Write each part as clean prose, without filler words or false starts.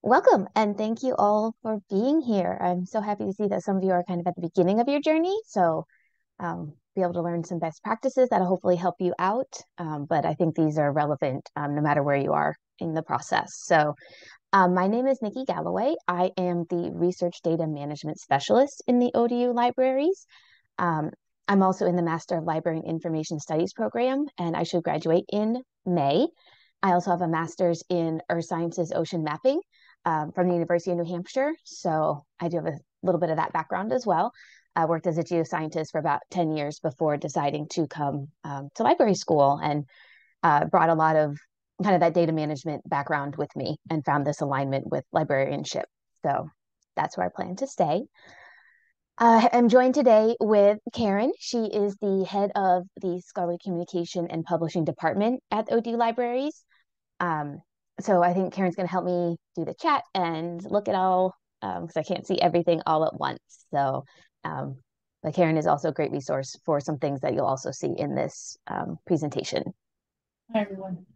Welcome, and thank you all for being here. I'm so happy to see that some of you are kind of at the beginning of your journey, so be able to learn some best practices that'll hopefully help you out. But I think these are relevant no matter where you are in the process. My name is Nikki Galloway. I am the Research Data Management Specialist in the ODU Libraries. Um, I'm also in the Master of Library and Information Studies program, and I should graduate in May. I also have a master's in Earth Sciences Ocean Mapping from the University of New Hampshire. So I do have a little bit of that background as well. I worked as a geoscientist for about 10 years before deciding to come to library school and brought a lot of kind of that data management background with me and found this alignment with librarianship. So that's where I plan to stay. I'm joined today with Karen. She is the head of the Scholarly Communication and Publishing Department at ODU Libraries. Um, so I think Karen's going to help me do the chat and look at all, because I can't see everything all at once. Um, but Karen is also a great resource for some things that you'll also see in this presentation. Hi, everyone.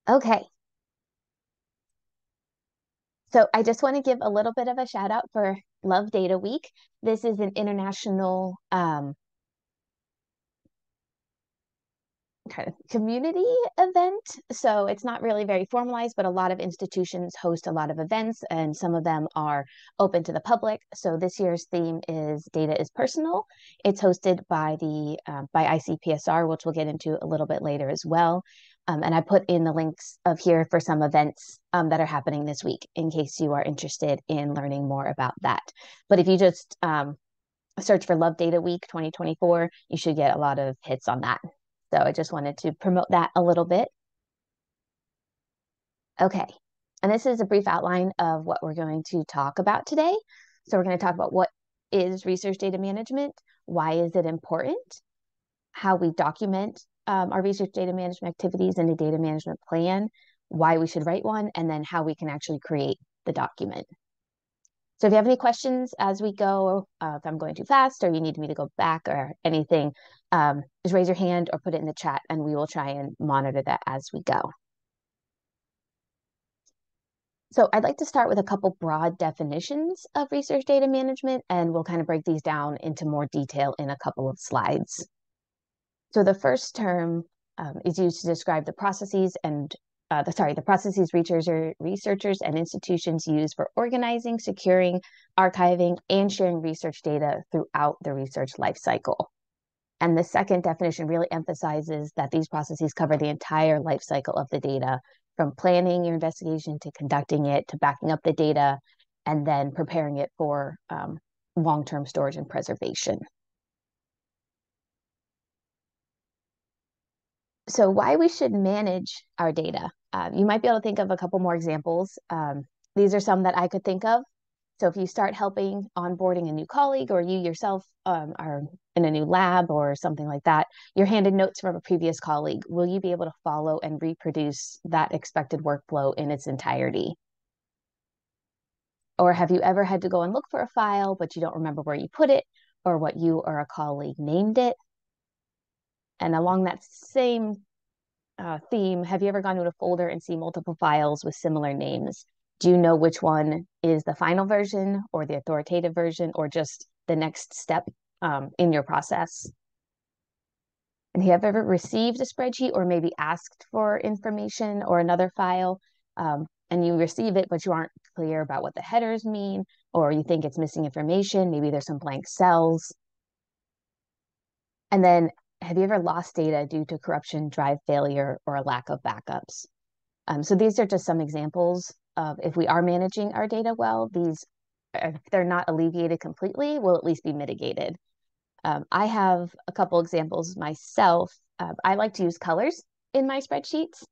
Okay. So I just want to give a little bit of a shout out for Love Data Week. This is an international kind of community event. So it's not really very formalized, but a lot of institutions host a lot of events and some of them are open to the public. So this year's theme is Data is Personal. It's hosted by by ICPSR, which we'll get into a little bit later as well. And I put in the links of here for some events that are happening this week in case you are interested in learning more about that. But if you just search for Love Data Week 2024, you should get a lot of hits on that. So I just wanted to promote that a little bit. Okay, and this is a brief outline of what we're going to talk about today. So we're going to talk about what is research data management, why is it important, how we document our research data management activities in a data management plan, why we should write one, and then how we can actually create the document. So if you have any questions as we go, if I'm going too fast or you need me to go back or anything, just raise your hand or put it in the chat and we will try and monitor that as we go. So I'd like to start with a couple broad definitions of research data management, and we'll kind of break these down into more detail in a couple of slides. So the first term is used to describe the processes and the processes researchers and institutions use for organizing, securing, archiving, and sharing research data throughout the research lifecycle. And the second definition really emphasizes that these processes cover the entire life cycle of the data, from planning your investigation to conducting it to backing up the data and then preparing it for long-term storage and preservation. So why we should manage our data. You might be able to think of a couple more examples. These are some that I could think of. So if you start helping onboarding a new colleague or you yourself are in a new lab or something like that, you're handed notes from a previous colleague. Will you be able to follow and reproduce that expected workflow in its entirety? Or have you ever had to go and look for a file, but you don't remember where you put it or what you or a colleague named it? And along that same theme, have you ever gone to a folder and see multiple files with similar names? Do you know which one is the final version or the authoritative version or just the next step in your process? And have you ever received a spreadsheet or maybe asked for information or another file and you receive it, but you aren't clear about what the headers mean, or you think it's missing information, maybe there's some blank cells. And then have you ever lost data due to corruption, drive failure, or a lack of backups? So these are just some examples of if we are managing our data well, these, if they're not alleviated completely, will at least be mitigated. I have a couple examples myself. I like to use colors in my spreadsheets,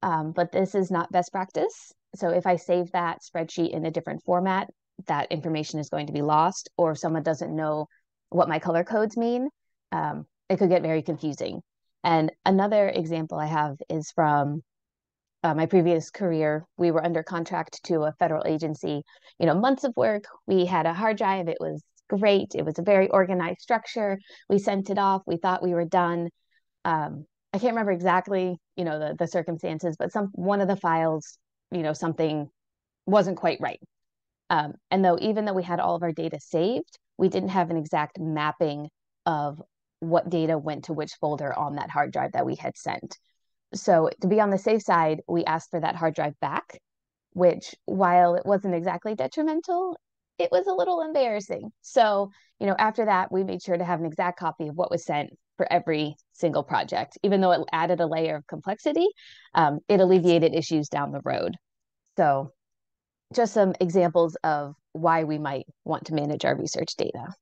but this is not best practice. So if I save that spreadsheet in a different format, that information is going to be lost, or if someone doesn't know what my color codes mean, it could get very confusing. And another example I have is from my previous career. We were under contract to a federal agency, months of work. We had a hard drive. It was great. It was a very organized structure. We sent it off. We thought we were done. I can't remember exactly, the circumstances, but one of the files something wasn't quite right. And even though we had all of our data saved, we didn't have an exact mapping of what data went to which folder on that hard drive that we had sent. So to be on the safe side, we asked for that hard drive back, which, while it wasn't exactly detrimental, it was a little embarrassing. So, after that, we made sure to have an exact copy of what was sent for every single project. Even though it added a layer of complexity, it alleviated issues down the road. So just some examples of why we might want to manage our research data.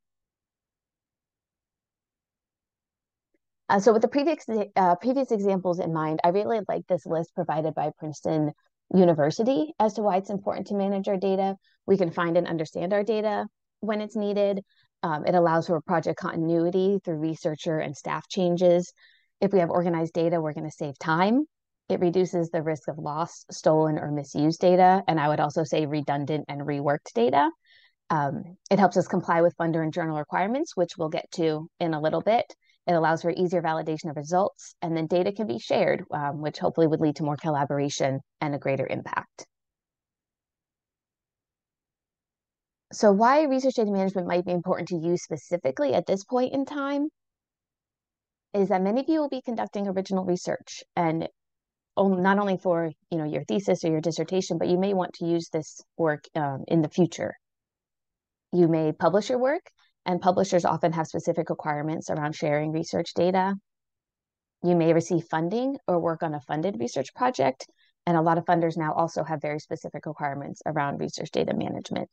So with the previous examples in mind, I really like this list provided by Princeton University as to why it's important to manage our data. We can find and understand our data when it's needed. It allows for project continuity through researcher and staff changes. If we have organized data, we're going to save time. It reduces the risk of lost, stolen, or misused data. And I would also say redundant and reworked data. It helps us comply with funder and journal requirements, which we'll get to in a little bit. It allows for easier validation of results, and then data can be shared, which hopefully would lead to more collaboration and a greater impact. So why research data management might be important to you specifically at this point in time is that many of you will be conducting original research, and not only for your thesis or your dissertation, but you may want to use this work in the future. You may publish your work, and publishers often have specific requirements around sharing research data. You may receive funding or work on a funded research project, and a lot of funders now also have very specific requirements around research data management.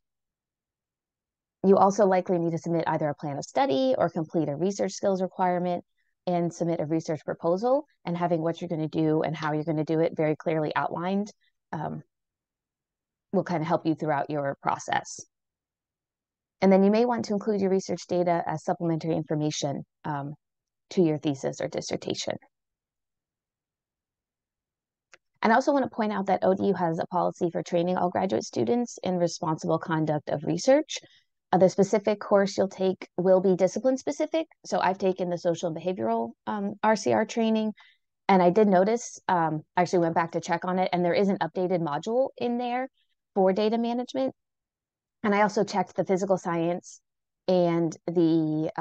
You also likely need to submit either a plan of study or complete a research skills requirement and submit a research proposal, and having what you're going to do and how you're going to do it very clearly outlined will kind of help you throughout your process. And then you may want to include your research data as supplementary information to your thesis or dissertation. And I also want to point out that ODU has a policy for training all graduate students in responsible conduct of research. The specific course you'll take will be discipline specific. So I've taken the social and behavioral RCR training, and I did notice, I actually went back to check on it, and there is an updated module in there for data management. And I also checked the physical science and the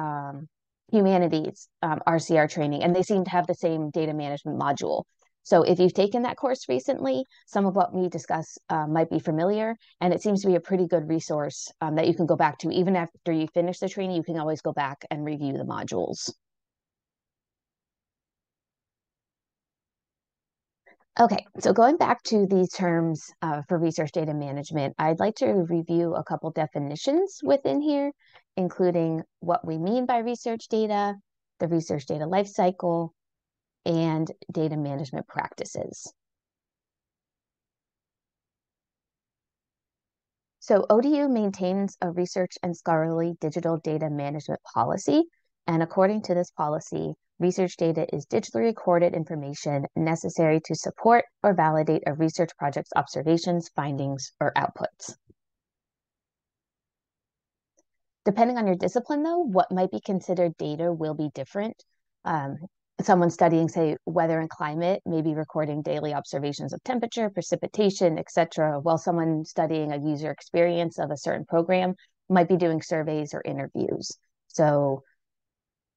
humanities RCR training, and they seem to have the same data management module. So if you've taken that course recently, some of what we discuss might be familiar, and it seems to be a pretty good resource that you can go back to. Even after you finish the training, you can always go back and review the modules. Okay, so going back to these terms for research data management, I'd like to review a couple definitions within here, including what we mean by research data, the research data lifecycle, and data management practices. So ODU maintains a research and scholarly digital data management policy, and according to this policy, research data is digitally recorded information necessary to support or validate a research project's observations, findings, or outputs. Depending on your discipline, though, what might be considered data will be different. Someone studying, say, weather and climate may be recording daily observations of temperature, precipitation, etc., while someone studying a user experience of a certain program might be doing surveys or interviews. So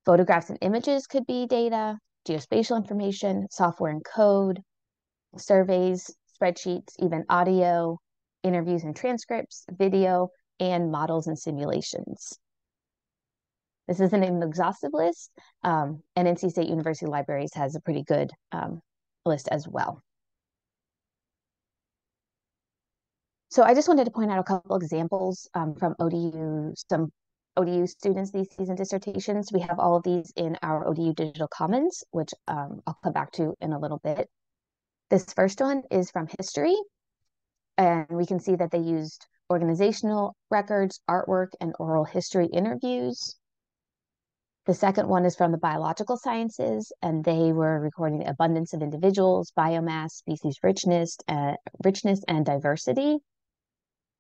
photographs and images could be data, geospatial information, software and code, surveys, spreadsheets, even audio, interviews and transcripts, video, and models and simulations. This isn't an exhaustive list, and NC State University Libraries has a pretty good list as well. So I just wanted to point out a couple examples from ODU, some ODU students' theses and dissertations. We have all of these in our ODU Digital Commons, which I'll come back to in a little bit. This first one is from history, and we can see that they used organizational records, artwork, and oral history interviews. The second one is from the biological sciences, and they were recording the abundance of individuals, biomass, species richness, and diversity.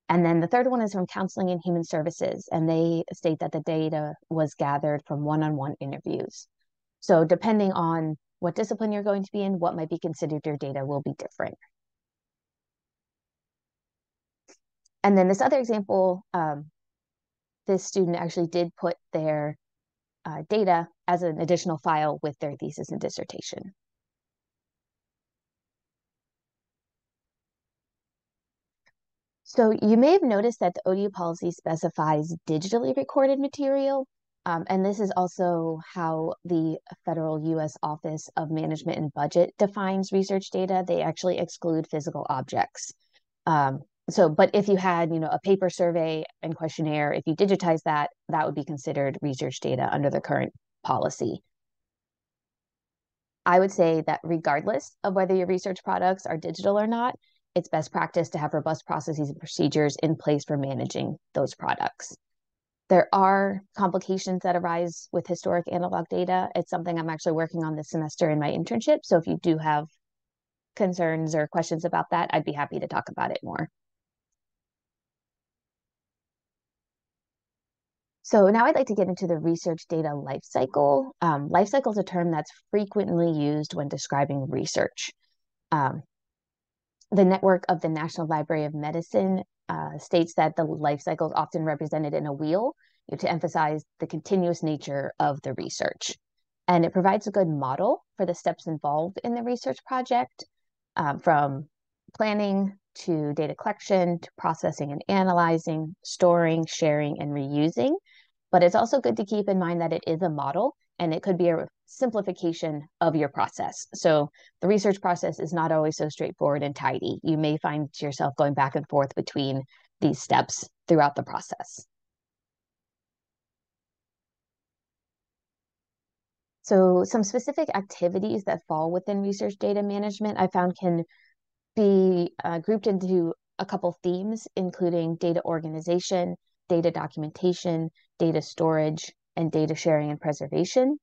And then the third one is from counseling and human services, and they state that the data was gathered from one-on-one interviews. So depending on what discipline you're going to be in, what might be considered your data will be different. And then this other example, this student actually did put their data as an additional file with their thesis and dissertation. So you may have noticed that the ODU policy specifies digitally recorded material. And this is also how the federal U.S. Office of Management and Budget defines research data. They actually exclude physical objects. But if you had, a paper survey and questionnaire, if you digitize that, that would be considered research data under the current policy. I would say that regardless of whether your research products are digital or not, it's best practice to have robust processes and procedures in place for managing those products. There are complications that arise with historic analog data. It's something I'm actually working on this semester in my internship. So if you do have concerns or questions about that, I'd be happy to talk about it more. So now I'd like to get into the research data lifecycle. Lifecycle is a term that's frequently used when describing research. The network of the National Library of Medicine states that the life cycle is often represented in a wheel to emphasize the continuous nature of the research. And it provides a good model for the steps involved in the research project, from planning to data collection to processing and analyzing, storing, sharing, and reusing. But it's also good to keep in mind that it is a model and it could be a simplification of your process. So the research process is not always so straightforward and tidy. You may find yourself going back and forth between these steps throughout the process. So some specific activities that fall within research data management I found can be grouped into a couple themes, including data organization, data documentation, data storage, and data sharing and preservation.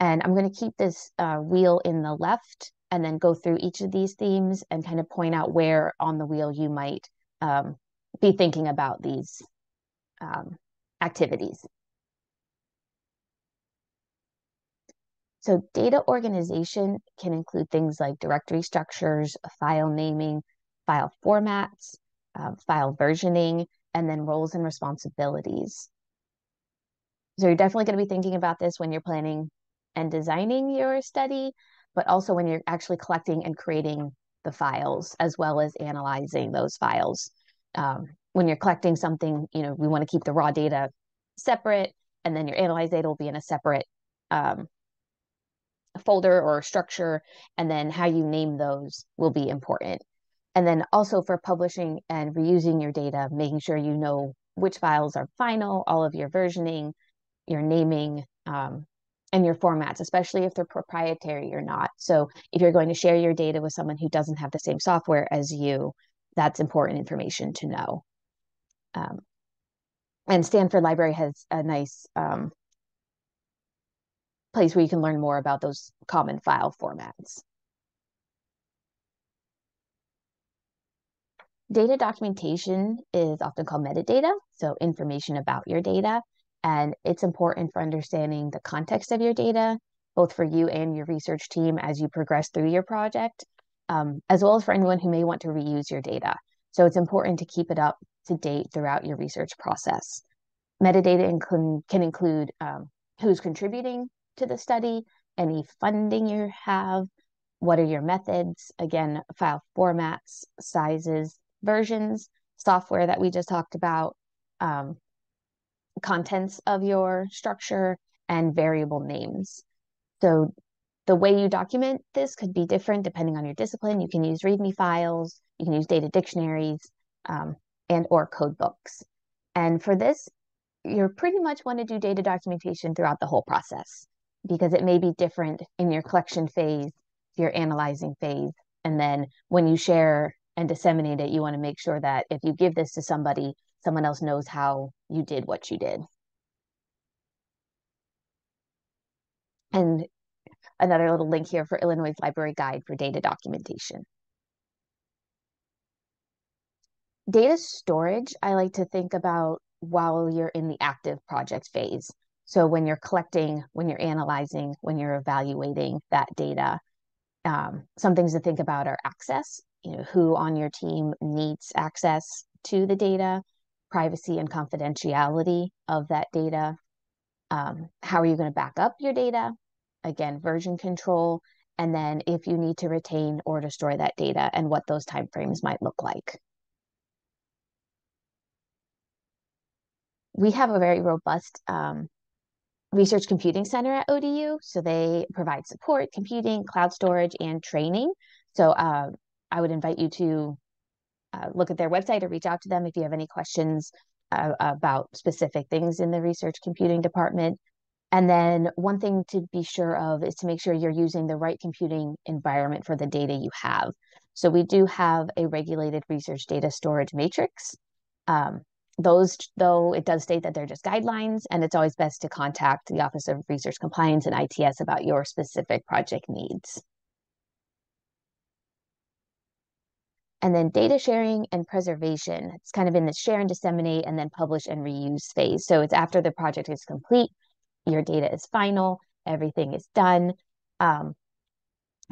And I'm going to keep this wheel in the left and then go through each of these themes and kind of point out where on the wheel you might be thinking about these activities. So data organization can include things like directory structures, file naming, file formats, file versioning, and then roles and responsibilities. So you're definitely going to be thinking about this when you're planning and designing your study, but also when you're actually collecting and creating the files, as well as analyzing those files. When you're collecting something, we want to keep the raw data separate, and then your analyzed data will be in a separate folder or structure, and then how you name those will be important. And then also for publishing and reusing your data, making sure you know which files are final, all of your versioning, your naming, and your formats, especially if they're proprietary or not. So if you're going to share your data with someone who doesn't have the same software as you, that's important information to know. And Stanford Library has a nice place where you can learn more about those common file formats. Data documentation is often called metadata, so information about your data. And it's important for understanding the context of your data, both for you and your research team as you progress through your project, as well as for anyone who may want to reuse your data. So it's important to keep it up to date throughout your research process. Metadata can include who's contributing to the study, any funding you have, what are your methods, again, file formats, sizes, versions, software that we just talked about, contents of your structure, and variable names. So the way you document this could be different depending on your discipline. You can use README files, you can use data dictionaries, and or code books. And for this, you pretty much want to do data documentation throughout the whole process because it may be different in your collection phase, your analyzing phase, and then when you share and disseminate it, you want to make sure that if you give this to somebody, someone else knows how you did what you did. And another little link here for Illinois Library Guide for data documentation. Data storage, I like to think about while you're in the active project phase. So when you're collecting, when you're analyzing, when you're evaluating that data, some things to think about are access. Who on your team needs access to the data, privacy and confidentiality of that data, how are you going to back up your data, again, version control, and then if you need to retain or destroy that data and what those timeframes might look like. We have a very robust research computing center at ODU. So they provide support, computing, cloud storage, and training. So I would invite you to look at their website or reach out to them if you have any questions about specific things in the research computing department. And then one thing to be sure of is to make sure you're using the right computing environment for the data you have. So we do have a regulated research data storage matrix. Those, though, it does state that they're just guidelines, and it's always best to contact the Office of Research Compliance and ITS about your specific project needs. And then data sharing and preservation. It's kind of in the share and disseminate and then publish and reuse phase. So it's after the project is complete, your data is final, everything is done.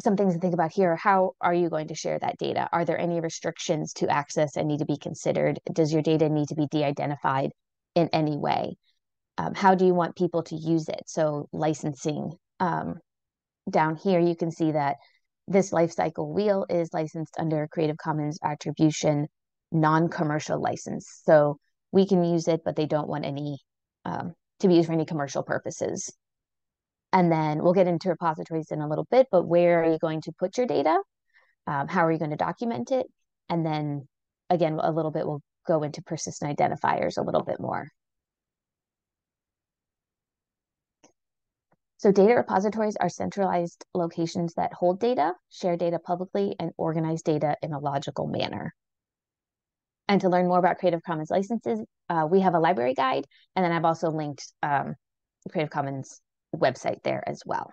Some things to think about here: how are you going to share that data? Are there any restrictions to access that need to be considered? Does your data need to be de-identified in any way? How do you want people to use it? So licensing. Down here, you can see that this lifecycle wheel is licensed under Creative Commons Attribution non-commercial license. So we can use it, but they don't want any to be used for any commercial purposes. And then we'll get into repositories in a little bit, but where are you going to put your data? How are you going to document it? And then again, a little bit, we'll go into persistent identifiers a little bit more. So data repositories are centralized locations that hold data, share data publicly, and organize data in a logical manner. And to learn more about Creative Commons licenses, we have a library guide, and then I've also linked the Creative Commons website there as well.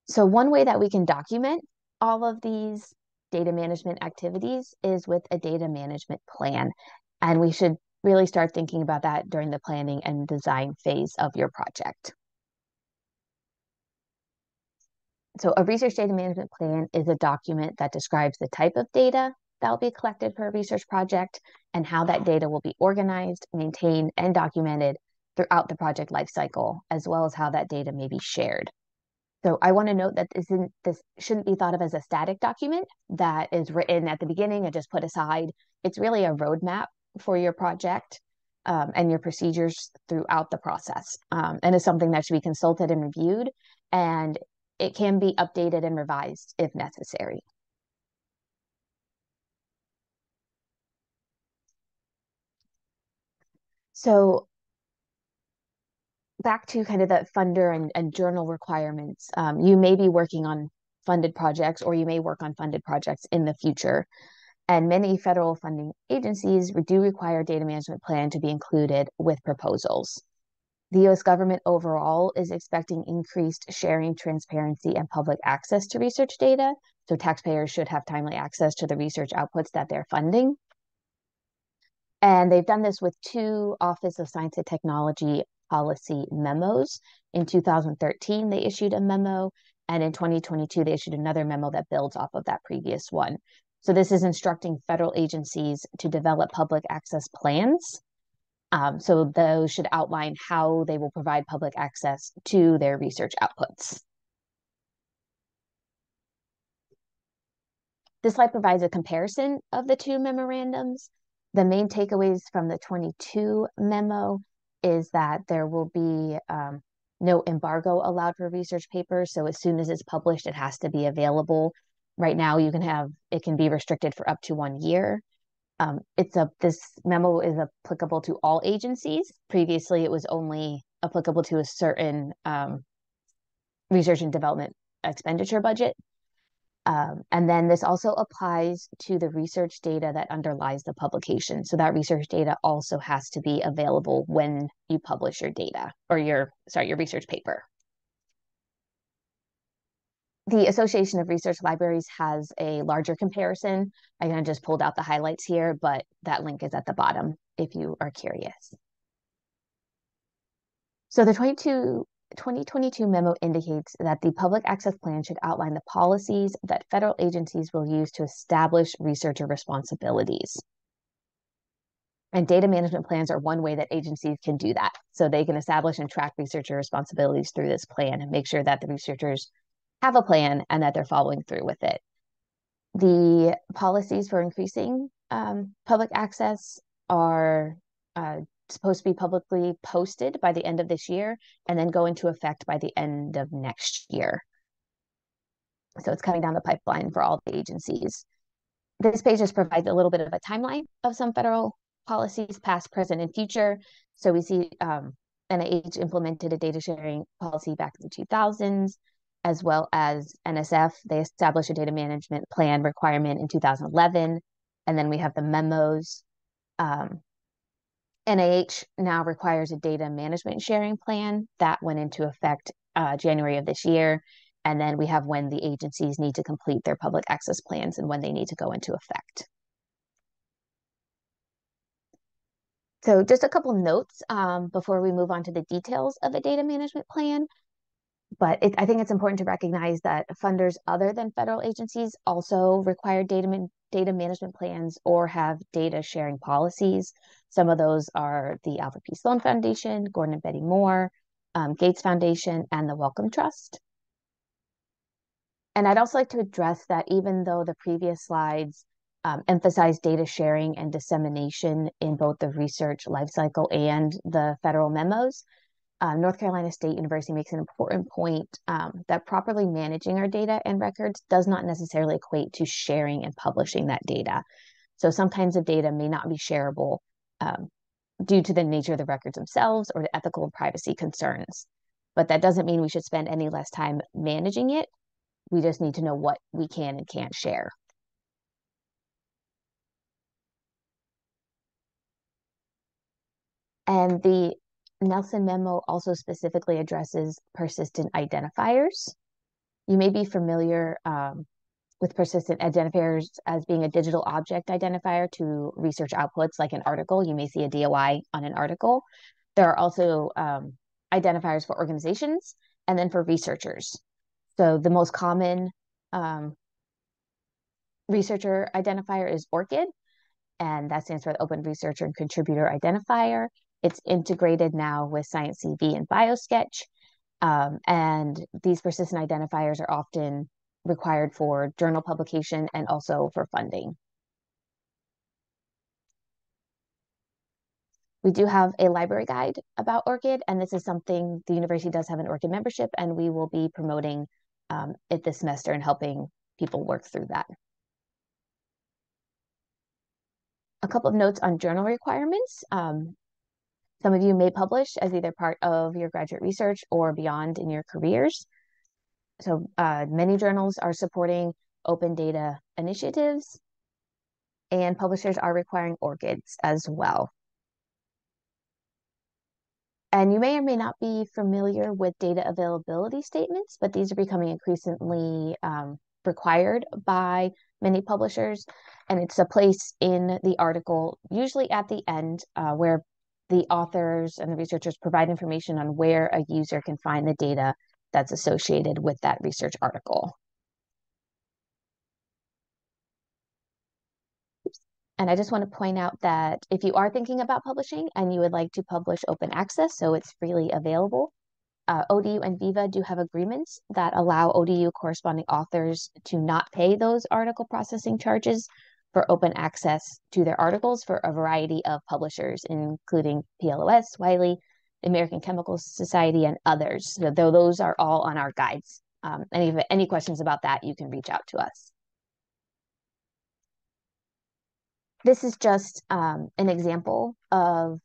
So one way that we can document all of these data management activities is with a data management plan. And we should really start thinking about that during the planning and design phase of your project. So a research data management plan is a document that describes the type of data that will be collected for a research project and how that data will be organized, maintained, and documented throughout the project lifecycle, as well as how that data may be shared. So I want to note that this shouldn't be thought of as a static document that is written at the beginning and just put aside. It's really a roadmap for your project and your procedures throughout the process. And is something that should be consulted and reviewed, and it can be updated and revised if necessary. So back to kind of the funder and journal requirements. You may be working on funded projects, or you may work on funded projects in the future. And many federal funding agencies do require a data management plan to be included with proposals. The US government overall is expecting increased sharing, transparency, and public access to research data. So taxpayers should have timely access to the research outputs that they're funding. And they've done this with 2 Office of Science and Technology policy memos. In 2013, they issued a memo, and in 2022, they issued another memo that builds off of that previous one. So this is instructing federal agencies to develop public access plans. So those should outline how they will provide public access to their research outputs. This slide provides a comparison of the 2 memorandums. The main takeaways from the 22 memo is that there will be no embargo allowed for research papers. So as soon as it's published, it has to be available. Right now, it can be restricted for up to 1 year. This memo is applicable to all agencies. Previously, it was only applicable to a certain research and development expenditure budget. And then this also applies to the research data that underlies the publication. So that research data also has to be available when you publish your data, or your research paper. The Association of Research Libraries has a larger comparison. I kind of just pulled out the highlights here, but that link is at the bottom if you are curious. So the 22 2022 memo indicates that the public access plan should outline the policies that federal agencies will use to establish researcher responsibilities. And data management plans are one way that agencies can do that. So they can establish and track researcher responsibilities through this plan and make sure that the researchers have a plan and that they're following through with it. The policies for increasing public access are supposed to be publicly posted by the end of this year and then go into effect by the end of next year. So it's coming down the pipeline for all the agencies. This page just provides a little bit of a timeline of some federal policies, past, present, and future. So we see NIH implemented a data sharing policy back in the 2000s, as well as NSF. They established a data management plan requirement in 2011. And then we have the memos. NIH now requires a data management sharing plan that went into effect January of this year. And then we have when the agencies need to complete their public access plans and when they need to go into effect. So just a couple notes before we move on to the details of a data management plan. But I think it's important to recognize that funders other than federal agencies also require data management plans or have data sharing policies. Some of those are the Alfred P. Sloan Foundation, Gordon and Betty Moore, Gates Foundation, and the Wellcome Trust. And I'd also like to address that even though the previous slides emphasize data sharing and dissemination in both the research lifecycle and the federal memos, North Carolina State University makes an important point that properly managing our data and records does not necessarily equate to sharing and publishing that data. So some kinds of data may not be shareable due to the nature of the records themselves or the ethical and privacy concerns. But that doesn't mean we should spend any less time managing it. We just need to know what we can and can't share. And the Nelson memo also specifically addresses persistent identifiers. You may be familiar with persistent identifiers as being a digital object identifier to research outputs like an article. You may see a DOI on an article. There are also identifiers for organizations and then for researchers. So the most common researcher identifier is ORCID, and that stands for the Open Researcher and Contributor Identifier. It's integrated now with ScienceCV and BioSketch. And these persistent identifiers are often required for journal publication and also for funding. We do have a library guide about ORCID, and this is something the university does have an ORCID membership, and we will be promoting it this semester and helping people work through that. A couple of notes on journal requirements. Some of you may publish as either part of your graduate research or beyond in your careers. So many journals are supporting open data initiatives, and publishers are requiring ORCIDs as well. And you may or may not be familiar with data availability statements, but these are becoming increasingly required by many publishers. And it's a place in the article, usually at the end, where the authors and the researchers provide information on where a user can find the data that's associated with that research article. And I just want to point out that if you are thinking about publishing and you would like to publish open access, so it's freely available, ODU and Viva do have agreements that allow ODU corresponding authors to not pay those article processing charges for open access to their articles for a variety of publishers, including PLOS, Wiley, the American Chemical Society, and others. So those are all on our guides. Any questions about that, you can reach out to us. This is just an example of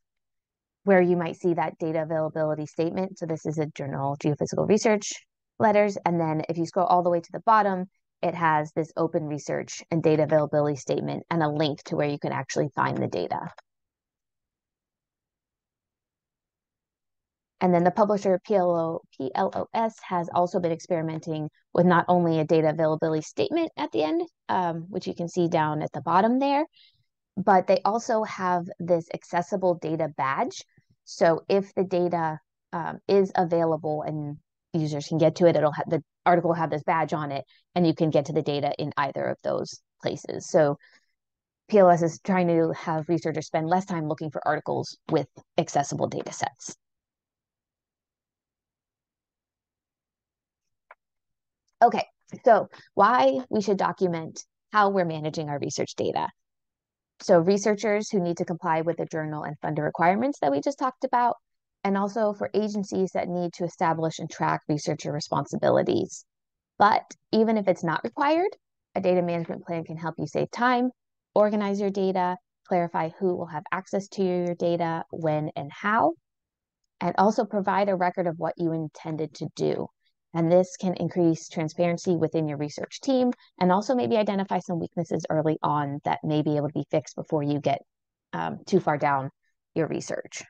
where you might see that data availability statement. So this is a Journal Geophysical Research letters. And then if you scroll all the way to the bottom, it has this open research and data availability statement and a link to where you can actually find the data. And then the publisher PLOS has also been experimenting with not only a data availability statement at the end, which you can see down at the bottom there, but they also have this accessible data badge. So if the data is available and users can get to it. The article will have this badge on it, and you can get to the data in either of those places. So PLS is trying to have researchers spend less time looking for articles with accessible data sets. Okay, so why we should document how we're managing our research data. So researchers who need to comply with the journal and funder requirements that we just talked about, and also for agencies that need to establish and track researcher responsibilities. But even if it's not required, a data management plan can help you save time, organize your data, clarify who will have access to your data, when and how, and also provide a record of what you intended to do. And this can increase transparency within your research team and also maybe identify some weaknesses early on that may be able to be fixed before you get too far down your research.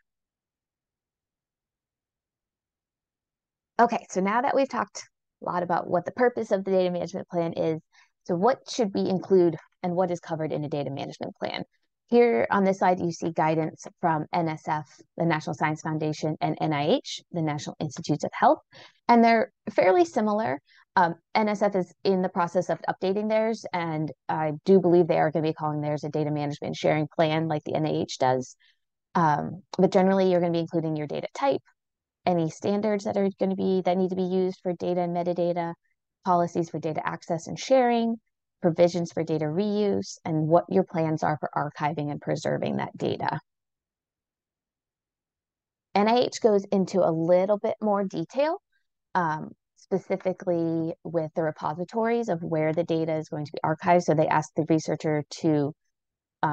Okay, so now that we've talked a lot about what the purpose of the data management plan is, so what should we include and what is covered in a data management plan? Here on this slide, you see guidance from NSF, the National Science Foundation, and NIH, the National Institutes of Health, and they're fairly similar. NSF is in the process of updating theirs, and I do believe they are going to be calling theirs a data management sharing plan like the NIH does. But generally, you're going to be including your data type, any standards that need to be used for data and metadata, policies for data access and sharing, provisions for data reuse, and what your plans are for archiving and preserving that data. NIH goes into a little bit more detail, specifically with the repositories of where the data is going to be archived. So they ask the researcher to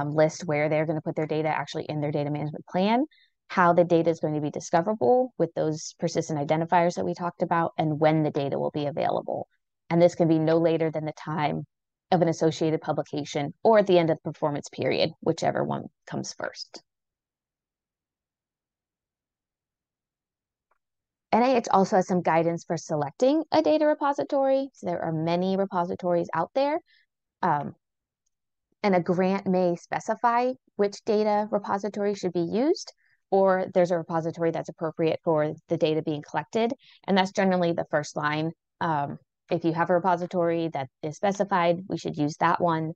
list where they're going to put their data actually in their data management plan, how the data is going to be discoverable with those persistent identifiers that we talked about, and when the data will be available. And this can be no later than the time of an associated publication or at the end of the performance period, whichever one comes first. NIH also has some guidance for selecting a data repository. So there are many repositories out there. And a grant may specify which data repository should be used, or there's a repository that's appropriate for the data being collected. And that's generally the first line. If you have a repository that is specified, we should use that one.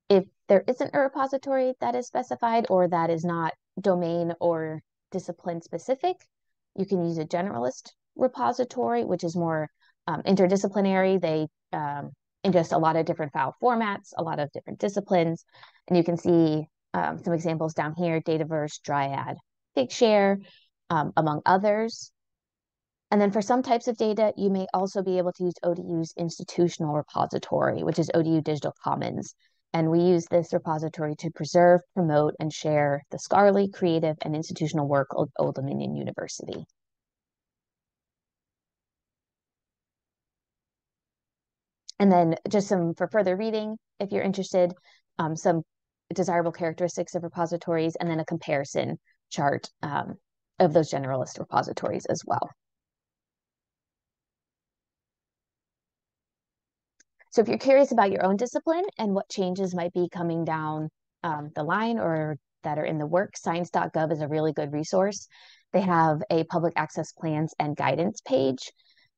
If there isn't a repository that is specified or that is not domain or discipline specific, you can use a generalist repository, which is more interdisciplinary. They ingest a lot of different file formats, a lot of different disciplines. And you can see some examples down here, Dataverse, Dryad, Figshare, among others. And then for some types of data, you may also be able to use ODU's institutional repository, which is ODU Digital Commons. And we use this repository to preserve, promote, and share the scholarly, creative, and institutional work of Old Dominion University. And then just some for further reading, if you're interested, some desirable characteristics of repositories, and then a comparison chart of those generalist repositories as well. So if you're curious about your own discipline and what changes might be coming down the line or that are in the works, science.gov is a really good resource. They have a public access plans and guidance page.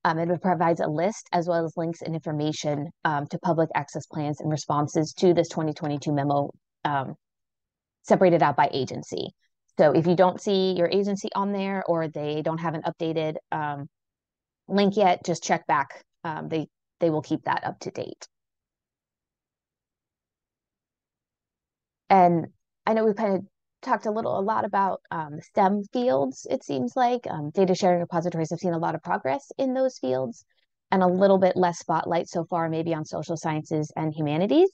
It provides a list as well as links and information to public access plans and responses to this 2022 memo separated out by agency. So if you don't see your agency on there or they don't have an updated link yet, just check back. They will keep that up to date. And I know we've kind of talked a lot about STEM fields, it seems like. Data sharing repositories have seen a lot of progress in those fields and a little bit less spotlight so far, maybe on social sciences and humanities,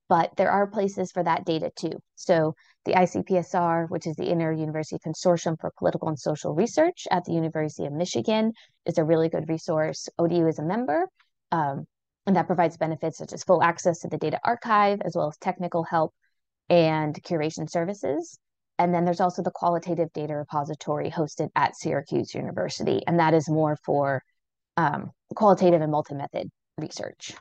but there are places for that data too. So the ICPSR, which is the Inter-University Consortium for Political and Social Research at the University of Michigan, is a really good resource. ODU is a member, and that provides benefits such as full access to the data archive, as well as technical help and curation services. And then there's also the qualitative data repository hosted at Syracuse University, and that is more for qualitative and multi-method research.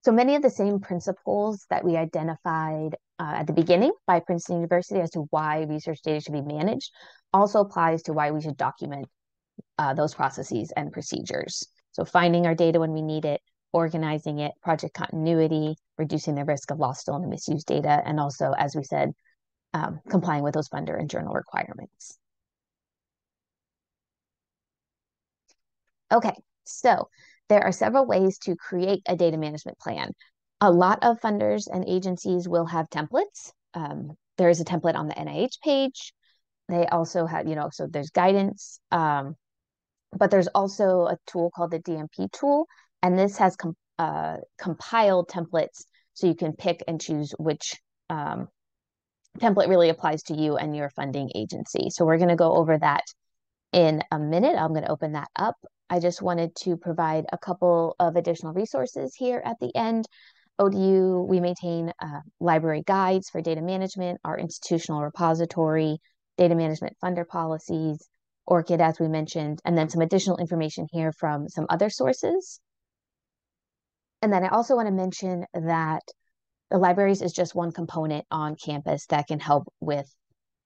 So many of the same principles that we identified at the beginning by Princeton University as to why research data should be managed also applies to why we should document those processes and procedures. So finding our data when we need it, organizing it, project continuity, reducing the risk of lost, stolen, and misused data, and also, as we said, complying with those funder and journal requirements. Okay, so there are several ways to create a data management plan. A lot of funders and agencies will have templates. There is a template on the NIH page. They also have, so there's guidance, but there's also a tool called the DMP tool, and this has compiled templates so you can pick and choose which template really applies to you and your funding agency. So we're going to go over that in a minute. I'm going to open that up. I just wanted to provide a couple of additional resources here at the end. ODU, we maintain library guides for data management, our institutional repository, data management funder policies, ORCID, as we mentioned, and then some additional information here from some other sources. And then I also want to mention that the libraries is just one component on campus that can help with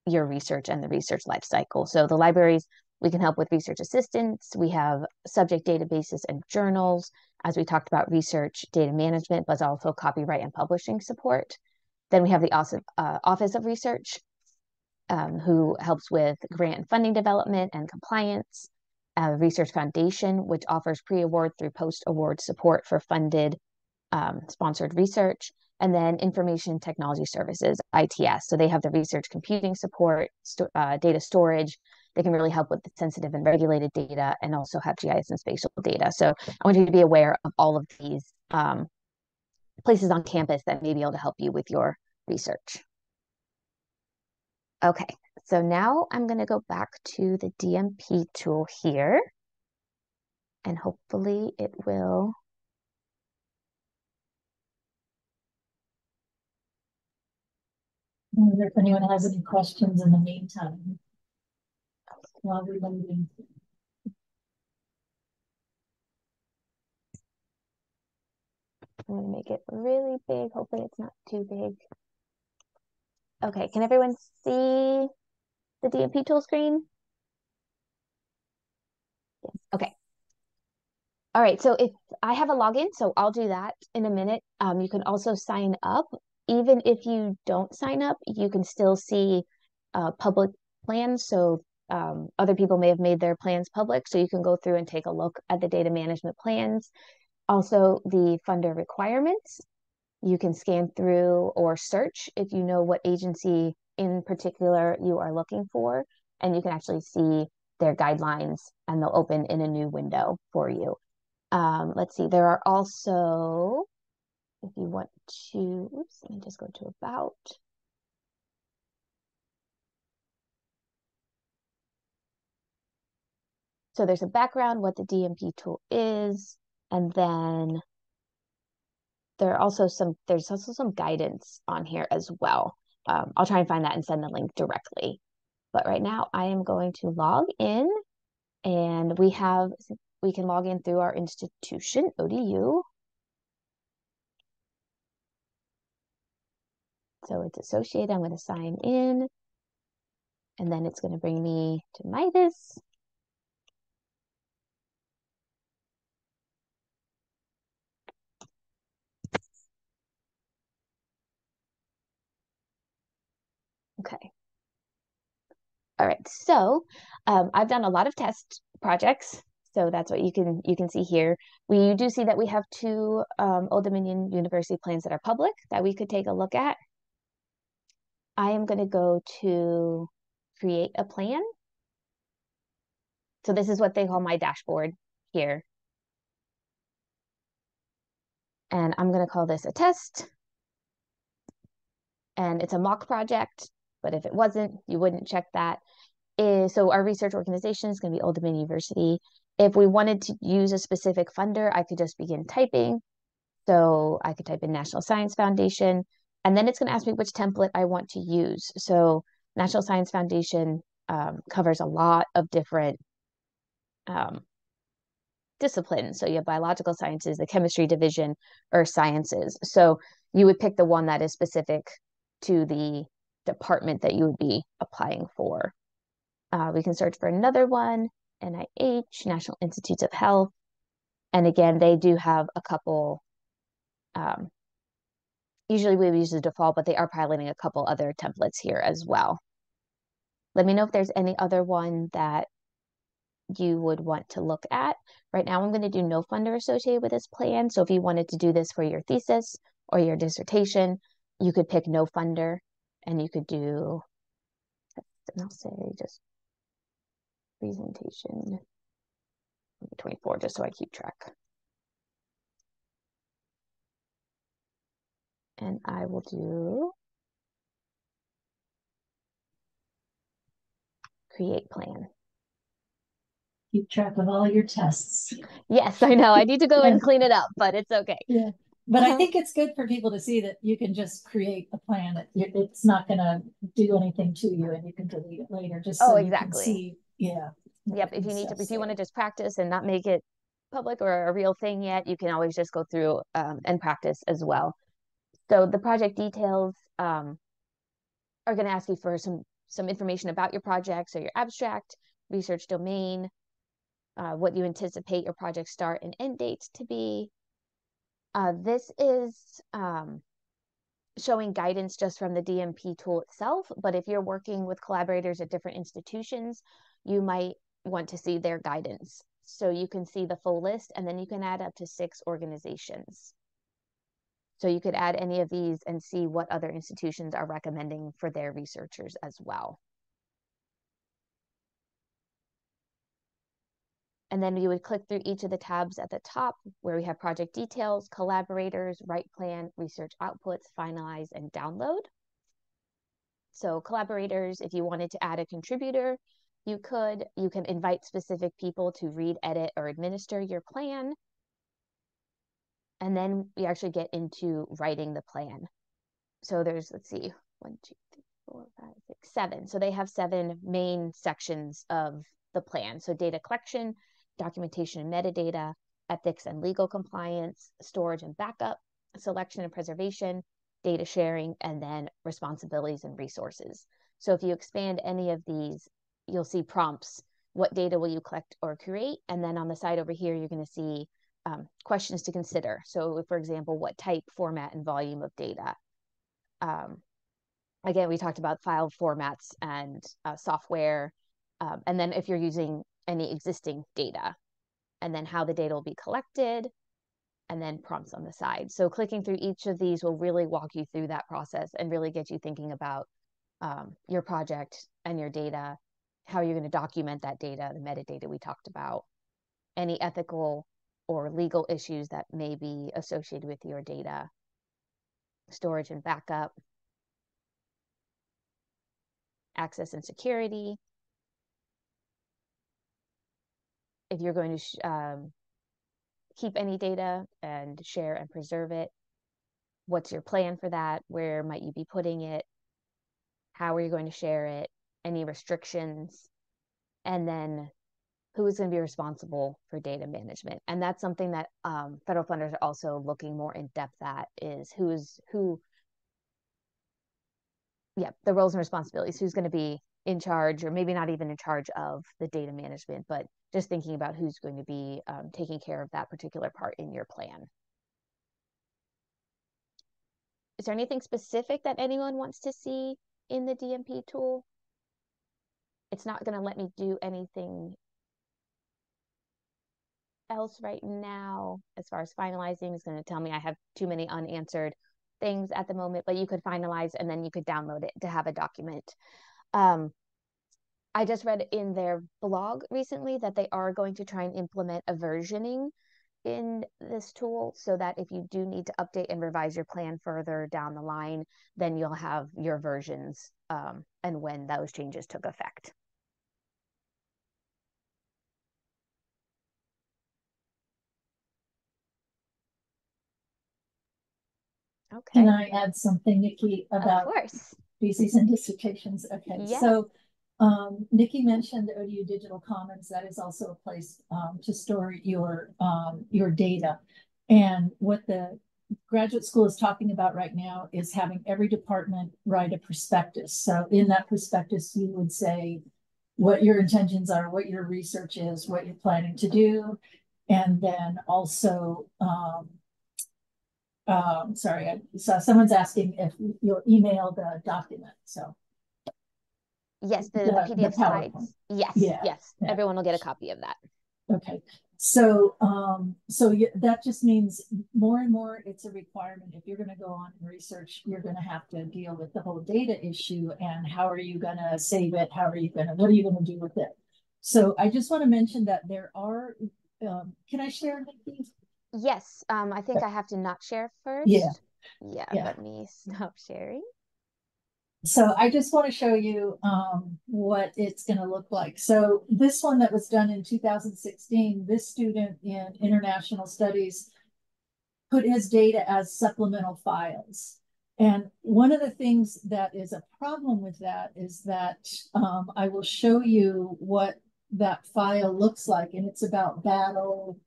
your research and the research life cycle. So the libraries, we can help with research assistance. We have subject databases and journals, as we talked about research data management, but also copyright and publishing support. Then we have the Office of Research, who helps with grant and funding development and compliance. Research Foundation, which offers pre-award through post-award support for funded sponsored research. And then Information Technology Services, ITS. So they have the research computing support, data storage. They can really help with the sensitive and regulated data, and also have GIS and spatial data. So I want you to be aware of all of these places on campus that may be able to help you with your research. Okay, so now I'm going to go back to the DMP tool here, and hopefully it will. I wonder if anyone has any questions in the meantime while we're loading. I'm going to make it really big. Hopefully it's not too big. Okay, can everyone see the DMP tool screen? Yes. Okay. All right, so if I have a login, so I'll do that in a minute. You can also sign up. Even if you don't sign up, you can still see public plans. So other people may have made their plans public, so you can go through and take a look at the data management plans. Also, the funder requirements. You can scan through or search if you know what agency in particular you are looking for, and you can actually see their guidelines, and they'll open in a new window for you. Let's see, there are also, if you want to, oops, let me just go to about. So there's a background, what the DMP tool is, and then there's also some guidance on here as well. I'll try and find that and send the link directly. But right now I am going to log in, and we can log in through our institution, ODU. So it's associated. I'm going to sign in, and then it's going to bring me to Midas. Okay. All right. So I've done a lot of test projects. So that's what you can see here. We do see that we have two Old Dominion University plans that are public that we could take a look at. I am going to go to create a plan. So this is what they call my dashboard here. And I'm going to call this a test. And it's a mock project, but if it wasn't, you wouldn't check that. So our research organization is going to be Old Dominion University. If we wanted to use a specific funder, I could just begin typing. So I could type in National Science Foundation, and then it's going to ask me which template I want to use. So National Science Foundation covers a lot of different disciplines. So you have biological sciences, the chemistry division, earth sciences. So you would pick the one that is specific to the department that you would be applying for. We can search for another one, NIH, National Institutes of Health. And again, they do have a couple, usually we use the default, but they are piloting a couple other templates here as well. Let me know if there's any other one that you would want to look at. Right now, I'm going to do no funder associated with this plan. So if you wanted to do this for your thesis or your dissertation, you could pick no funder and you could do, and I'll say just presentation 24, just so I keep track. And I will do create plan. Keep track of all your tests. Yes, I know. I need to go and clean it up, but it's okay. Yeah. But I think it's good for people to see that you can just create a plan. It's not going to do anything to you, and you can delete it later, just so you can see. Yeah. Yep. If you need to, if you want to just practice and not make it public or a real thing yet, you can always just go through and practice as well. So the project details are going to ask you for some information about your project. So your abstract, research domain, what you anticipate your project start and end dates to be. This is showing guidance just from the DMP tool itself, but if you're working with collaborators at different institutions, you might want to see their guidance. So you can see the full list, and then you can add up to 6 organizations. So you could add any of these and see what other institutions are recommending for their researchers as well. And then you would click through each of the tabs at the top where we have project details, collaborators, write plan, research outputs, finalize, and download. So collaborators, if you wanted to add a contributor, you can invite specific people to read, edit, or administer your plan. And then we actually get into writing the plan. So there's, let's see, 1, 2, 3, 4, 5, 6, 7. So they have 7 main sections of the plan. So data collection, documentation and metadata, ethics and legal compliance, storage and backup, selection and preservation, data sharing, and then responsibilities and resources. So if you expand any of these, you'll see prompts. What data will you collect or create? And then on the side over here, you're going to see questions to consider. So for example, what type, format, and volume of data? Again, we talked about file formats and software. And then if you're using any existing data, and then how the data will be collected, and then prompts on the side. So clicking through each of these will really walk you through that process and really get you thinking about your project and your data, how you're going to document that data, the metadata we talked about, any ethical or legal issues that may be associated with your data, storage and backup, access and security. If you're going to keep any data and share and preserve it, what's your plan for that? Where might you be putting it? How are you going to share it? Any restrictions? And then who is going to be responsible for data management? And that's something that federal funders are also looking more in depth at, is the roles and responsibilities, who's going to be in charge, or maybe not even in charge of the data management, but just thinking about who's going to be taking care of that particular part in your plan. Is there anything specific that anyone wants to see in the DMP tool? It's not going to let me do anything else right now as far as finalizing. It's going to tell me I have too many unanswered things at the moment, but you could finalize and then you could download it to have a document. I just read in their blog recently that they are going to try and implement a versioning in this tool, so that if you do need to update and revise your plan further down the line, then you'll have your versions and when those changes took effect. Okay. Can I add something, Nikki, about theses and dissertations? Okay, yes. So Nikki mentioned ODU Digital Commons. That is also a place to store your data. And what the graduate school is talking about right now is having every department write a prospectus. So in that prospectus, you would say what your intentions are, what your research is, what you're planning to do, and then also, sorry, so someone's asking if you'll email the document. So yes, the PDF slides. Yes, yeah, yes, yeah. Everyone will get a copy of that. Okay. So, that just means more and more it's a requirement. If you're going to go on and research, you're going to have to deal with the whole data issue and how are you going to save it? What are you going to do with it? So I just want to mention that there are, can I share, Nikki? Yes. I think I have to not share first. Yeah. Let me stop sharing. So I just want to show you what it's going to look like. So this one that was done in 2016, this student in international studies put his data as supplemental files. And one of the things that is a problem with that is that I will show you what that file looks like. And it's about battle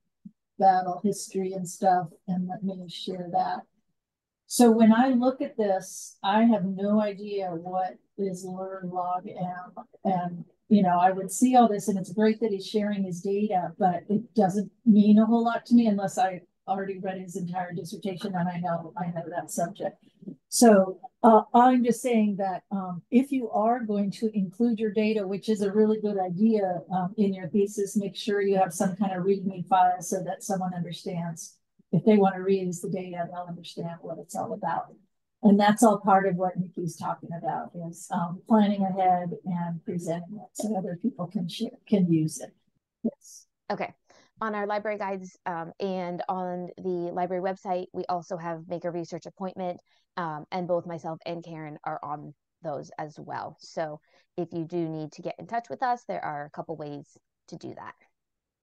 history and stuff. And let me share that. So when I look at this, I have no idea what is learn log M. And, I would see all this and it's great that he's sharing his data, but it doesn't mean a whole lot to me unless I already read his entire dissertation and I know that subject. So I'm just saying that if you are going to include your data, which is a really good idea in your thesis, make sure you have some kind of README file so that someone understands. If they want to reuse the data, they'll understand what it's all about. And that's all part of what Nikki's talking about is planning ahead and presenting it so other people can use it. Yes. Okay. On our library guides and on the library website, we also have Make a Research Appointment, and both myself and Karen are on those as well. So if you do need to get in touch with us, there are a couple ways to do that.